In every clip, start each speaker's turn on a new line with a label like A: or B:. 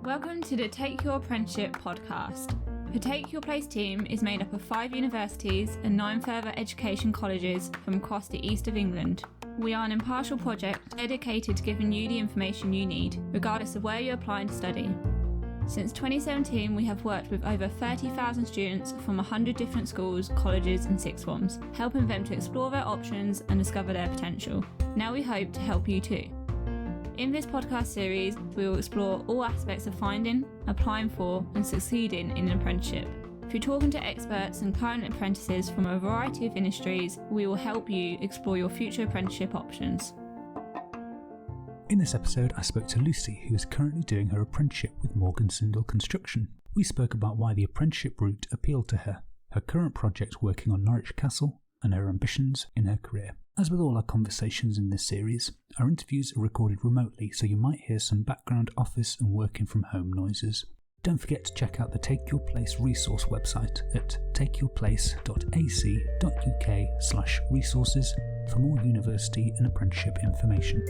A: Welcome to the Take Your Apprenticeship podcast. The Take Your Place team is made up of 5 universities and 9 further education colleges from across the east of England. We are an impartial project dedicated to giving you the information you need, regardless of where you're applying to study. Since 2017, we have worked with over 30,000 students from 100 different schools, colleges and sixth forms, helping them to explore their options and discover their potential. Now we hope to help you too. In this podcast series, we will explore all aspects of finding, applying for and succeeding in an apprenticeship. Through talking to experts and current apprentices from a variety of industries, we will help you explore your future apprenticeship options.
B: In this episode, I spoke to Lucy, who is currently doing her apprenticeship with Morgan Sindall Construction. We spoke about why the apprenticeship route appealed to her, her current project working on Norwich Castle, and her ambitions in her career. As with all our conversations in this series, our interviews are recorded remotely, so you might hear some background office and working from home noises. Don't forget to check out the Take Your Place resource website at takeyourplace.ac.uk/resources for more university and apprenticeship information.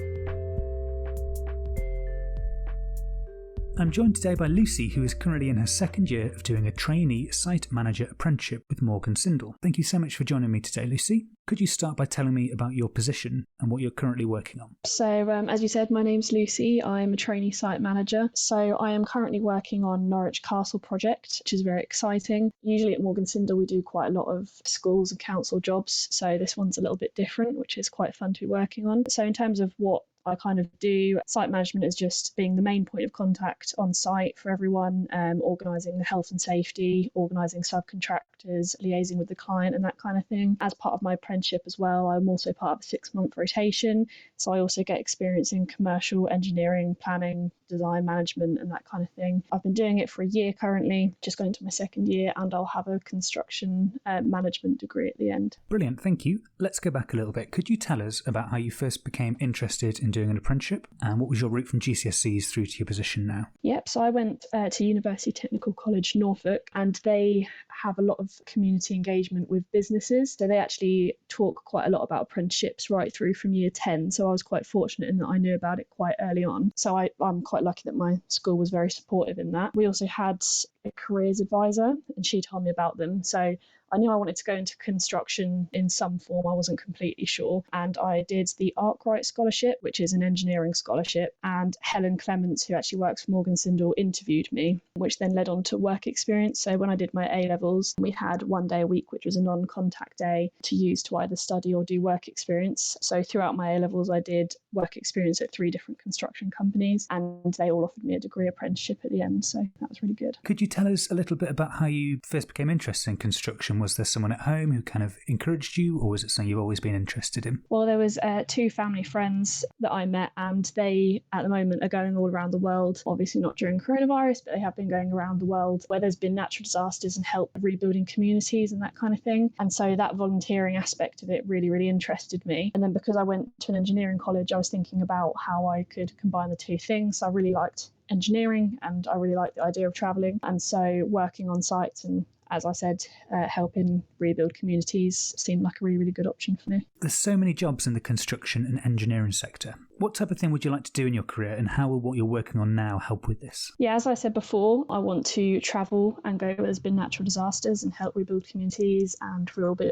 B: I'm joined today by Lucy, who is currently in her second year of doing a trainee site manager apprenticeship with Morgan Sindall. Thank you so much for joining me today, Lucy. Could you start by telling me about your position and what you're currently working on?
C: So, as you said, my name's Lucy. I'm a trainee site manager. So I am currently working on Norwich Castle project, which is very exciting. Usually at Morgan Sindall, we do quite a lot of schools and council jobs. So this one's a little bit different, which is quite fun to be working on. So in terms of what I kind of do, site management is just being the main point of contact on site for everyone, organising the health and safety, organising subcontractors, liaising with the client and that kind of thing. As part of my apprenticeship as well, I'm also part of a 6-month rotation, so I also get experience in commercial engineering, planning, design management and that kind of thing. I've been doing it for a year currently, just going into my second year, and I'll have a construction management degree at the end.
B: Brilliant, thank you. Let's go back a little bit. Could you tell us about how you first became interested in doing an apprenticeship, and what was your route from GCSEs through to your position now?
C: Yep, so I went to University Technical College Norfolk, and they have a lot of community engagement with businesses. So they actually talk quite a lot about apprenticeships right through from year 10. So I was quite fortunate in that I knew about it quite early on. So I'm quite lucky that my school was very supportive in that. We also had a careers advisor, and she told me about them. So I knew I wanted to go into construction in some form. I wasn't completely sure. And I did the Arkwright Scholarship, which is an engineering scholarship. And Helen Clements, who actually works for Morgan Sindall, interviewed me, which then led on to work experience. So when I did my A-levels, we had 1 day a week, which was a non-contact day to use to either study or do work experience. So throughout my A-levels, I did work experience at 3 different construction companies, and they all offered me a degree apprenticeship at the end. So that was really good.
B: Could you tell us a little bit about how you first became interested in construction? Was there someone at home who kind of encouraged you, or was it something you've always been interested in?
C: Well, there was 2 family friends that I met, and they at the moment are going all around the world. Obviously not during coronavirus, but they have been going around the world where there's been natural disasters and help rebuilding communities and that kind of thing. And so that volunteering aspect of it really, really interested me. And then because I went to an engineering college, I was thinking about how I could combine the 2 things. So I really liked engineering and I really liked the idea of travelling. And so working on sites and, as I said, helping rebuild communities seemed like a really, really good option for me.
B: There's so many jobs in the construction and engineering sector. What type of thing would you like to do in your career, and how will what you're working on now help with this?
C: Yeah, as I said before, I want to travel and go where there's been natural disasters and help rebuild communities and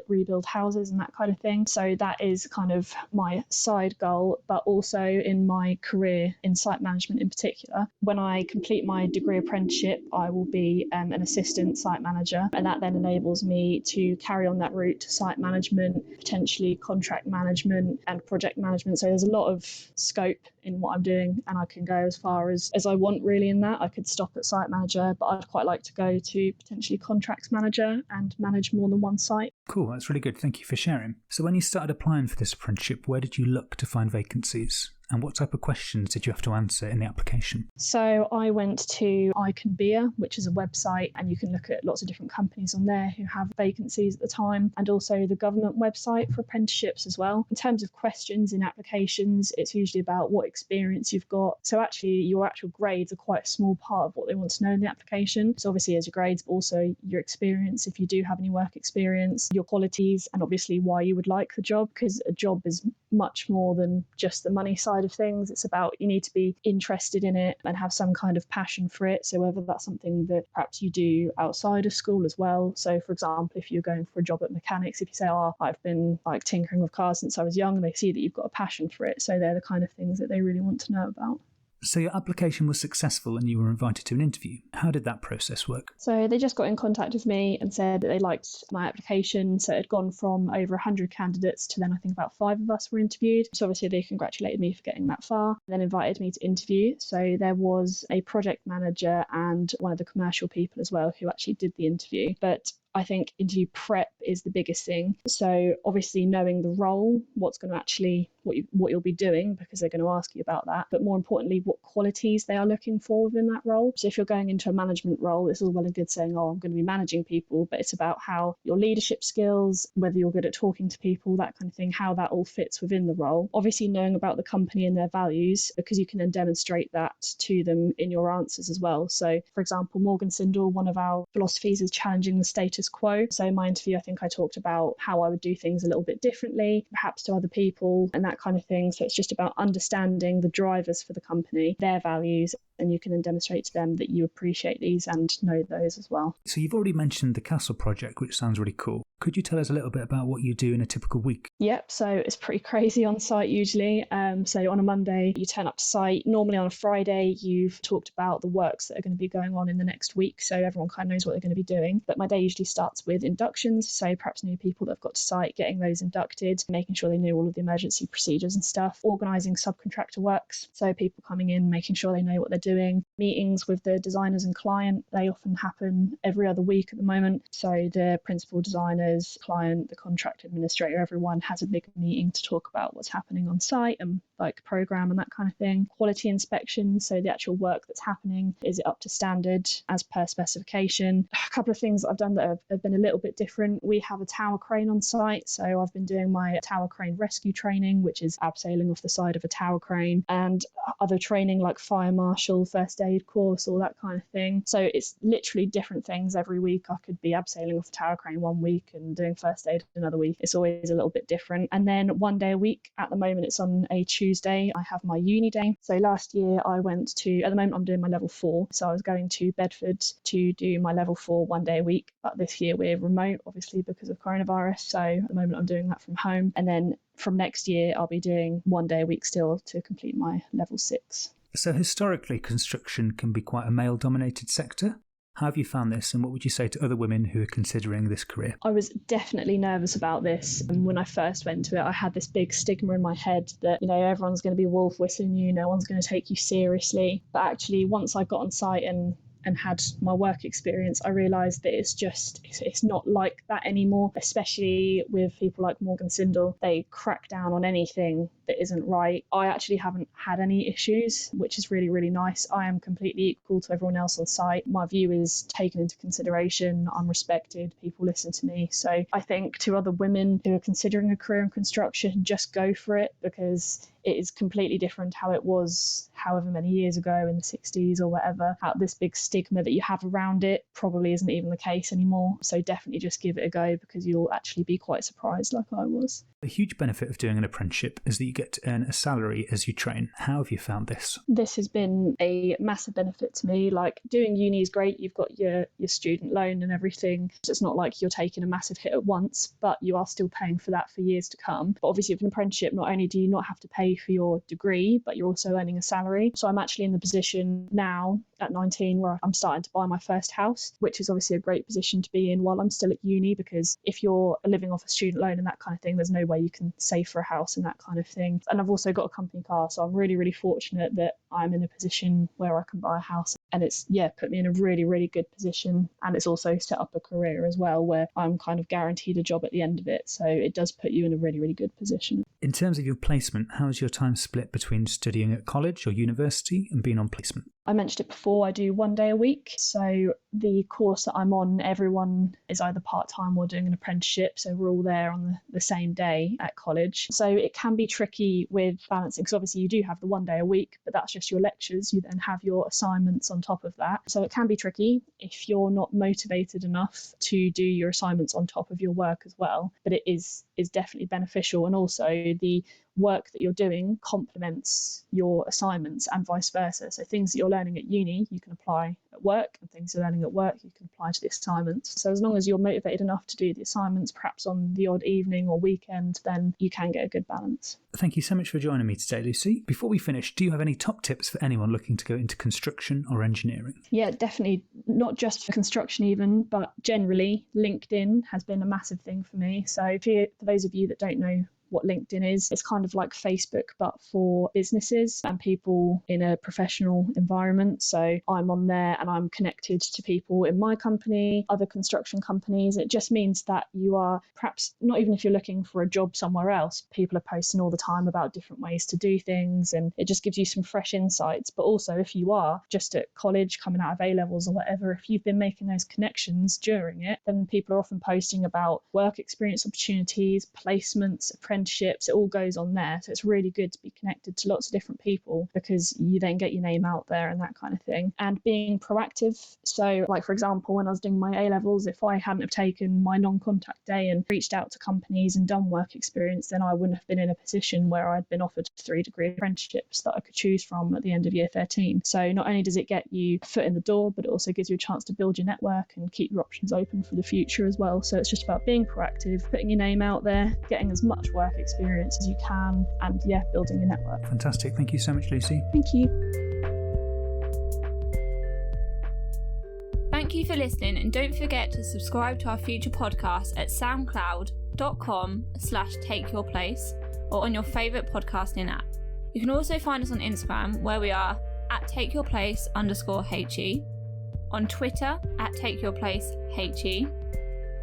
C: rebuild houses and that kind of thing. So that is kind of my side goal, but also in my career in site management in particular. When I complete my degree apprenticeship, I will be an assistant site manager, and that then enables me to carry on that route to site management, potentially contract management and project management. So there's a lot of scope in what I'm doing, and I can go as far as I want really in that. I could stop at site manager, but I'd quite like to go to potentially contracts manager and manage more than one site.
B: Cool, that's really good. Thank you for sharing. So when you started applying for this apprenticeship, where did you look to find vacancies? And what type of questions did you have to answer in the application?
C: So I went to Iconbia, which is a website, and you can look at lots of different companies on there who have vacancies at the time, and also the government website for apprenticeships as well. In terms of questions in applications, it's usually about what experience you've got. So actually your actual grades are quite a small part of what they want to know in the application. So obviously as your grades, but also your experience, if you do have any work experience, your qualities, and obviously why you would like the job, because a job is much more than just the money side of things. It's about you need to be interested in it and have some kind of passion for it. So whether that's something that perhaps you do outside of school as well. So for example, if you're going for a job at mechanics, if you say, oh, I've been like tinkering with cars since I was young, they see that you've got a passion for it. So they're the kind of things that they really want to know about.
B: So your application was successful and you were invited to an interview. How did that process work?
C: So they just got in contact with me and said that they liked my application. So it had gone from over 100 candidates to then I think about 5 of us were interviewed. So obviously they congratulated me for getting that far, and then invited me to interview. So there was a project manager and one of the commercial people as well who actually did the interview. But I think interview prep is the biggest thing. So obviously knowing the role, what's going to actually, what you'll be doing, because they're going to ask you about that, but more importantly, what qualities they are looking for within that role. So if you're going into a management role, it's all well and good saying, oh, I'm going to be managing people, but it's about how your leadership skills, whether you're good at talking to people, that kind of thing, how that all fits within the role. Obviously knowing about the company and their values, because you can then demonstrate that to them in your answers as well. So for example, Morgan Sindall, one of our philosophies is challenging the status quo. So in my interview, I think I talked about how I would do things a little bit differently, perhaps to other people and that kind of thing. So it's just about understanding the drivers for the company, their values, and you can then demonstrate to them that you appreciate these and know those as well.
B: So you've already mentioned the Castle project, which sounds really cool. Could you tell us a little bit about what you do in a typical week?
C: Yep, so it's pretty crazy on site usually. So on a Monday, you turn up to site. Normally on a Friday, you've talked about the works that are going to be going on in the next week, so everyone kind of knows what they're going to be doing. But my day usually starts with inductions, so perhaps new people that have got to site, getting those inducted, making sure they know all of the emergency procedures and stuff, organising subcontractor works, so people coming in, making sure they know what they're doing. Meetings with the designers and client, they often happen every other week at the moment. So the principal designers, client, the contract administrator, everyone has a big meeting to talk about what's happening on site and like program and that kind of thing. Quality inspection, so the actual work that's happening, is it up to standard as per specification? A couple of things that I've done that have been a little bit different. We have a tower crane on site, so I've been doing my tower crane rescue training, which is abseiling off the side of a tower crane, and other training like fire marshal, first aid course, all that kind of thing. So it's literally different things every week. I could be abseiling off a tower crane one week and doing first aid another week. It's always a little bit different. And then one day a week, at the moment it's on a Tuesday, I have my uni day. So last year I went to, at the moment I'm doing my level 4, so I was going to Bedford to do my level 4 one day a week, but this year we're remote obviously because of coronavirus, so at the moment I'm doing that from home. And then from next year I'll be doing one day a week still to complete my level 6.
B: So historically, construction can be quite a male-dominated sector. How have you found this, and what would you say to other women who are considering this career?
C: I was definitely nervous about this, and when I first went to it, I had this big stigma in my head that, you know, everyone's going to be wolf whistling you, no one's going to take you seriously. But actually, once I got on site and had my work experience, I realised that it's not like that anymore, especially with people like Morgan Sindall. They crack down on anything that isn't right. I actually haven't had any issues, which is really, really nice. I am completely equal to everyone else on site. My view is taken into consideration. I'm respected. People listen to me. So I think to other women who are considering a career in construction, just go for it, because it is completely different how it was however many years ago in the 60s or whatever. This big stigma that you have around it probably isn't even the case anymore. So definitely just give it a go, because you'll actually be quite surprised like I was.
B: A huge benefit of doing an apprenticeship is that you get to earn a salary as you train. How have you found this?
C: This has been a massive benefit to me. Like, doing uni is great. You've got your student loan and everything. So it's not like you're taking a massive hit at once, but you are still paying for that for years to come. But obviously with an apprenticeship, not only do you not have to pay for your degree, but you're also earning a salary. So I'm actually in the position now at 19 where I'm starting to buy my first house, which is obviously a great position to be in while I'm still at uni, because if you're living off a student loan and that kind of thing, there's no way you can save for a house and that kind of thing. And I've also got a company car, so I'm really, really fortunate that I'm in a position where I can buy a house. And it's, put me in a really, really good position. And it's also set up a career as well, where I'm kind of guaranteed a job at the end of it. So it does put you in a really, really good position.
B: In terms of your placement, how is your time split between studying at college or university and being on placement?
C: I mentioned it before, I do one day a week. So the course that I'm on, everyone is either part-time or doing an apprenticeship. So we're all there on the same day at college. So it can be tricky with balancing, because obviously you do have the one day a week, but that's just your lectures. You then have your assignments on top of that. So it can be tricky if you're not motivated enough to do your assignments on top of your work as well. But it is definitely beneficial. And also the work that you're doing complements your assignments and vice versa. So things that you're learning at uni, you can apply at work, and things you're learning at work, you can apply to the assignments. So as long as you're motivated enough to do the assignments, perhaps on the odd evening or weekend, then you can get a good balance.
B: Thank you so much for joining me today, Lucy. Before we finish, do you have any top tips for anyone looking to go into construction or engineering?
C: Yeah, definitely. Not just for construction even, but generally, LinkedIn has been a massive thing for me. So for those of you that don't know what LinkedIn is, it's kind of like Facebook but for businesses and people in a professional environment. So I'm on there and I'm connected to people in my company, other construction companies. It just means that you are perhaps, not even if you're looking for a job somewhere else, people are posting all the time about different ways to do things, and it just gives you some fresh insights. But also if you are just at college coming out of A-levels or whatever, if you've been making those connections during it, then people are often posting about work experience opportunities, placements, apprenticeships. It all goes on there. So it's really good to be connected to lots of different people, because you then get your name out there and that kind of thing. And being proactive. So like, for example, when I was doing my A-levels, if I hadn't have taken my non-contact day and reached out to companies and done work experience, then I wouldn't have been in a position where I'd been offered 3-degree apprenticeships that I could choose from at the end of year 13. So not only does it get you a foot in the door, but it also gives you a chance to build your network and keep your options open for the future as well. So it's just about being proactive, putting your name out there, getting as much work experience as you can, and building your network.
B: Fantastic. Thank you so much, Lucy.
C: Thank you.
A: Thank you for listening, and don't forget to subscribe to our future podcasts at soundcloud.com/takeyourplace or on your favourite podcasting app. You can also find us on Instagram, where we are at takeyourplace_HE, on Twitter at takeyourplaceHE,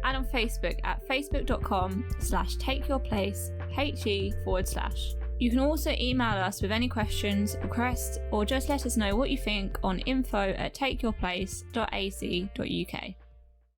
A: and on Facebook at facebook.com/takeyourplaceHE/. You can also email us with any questions, requests, or just let us know what you think on info@takeyourplace.ac.uk.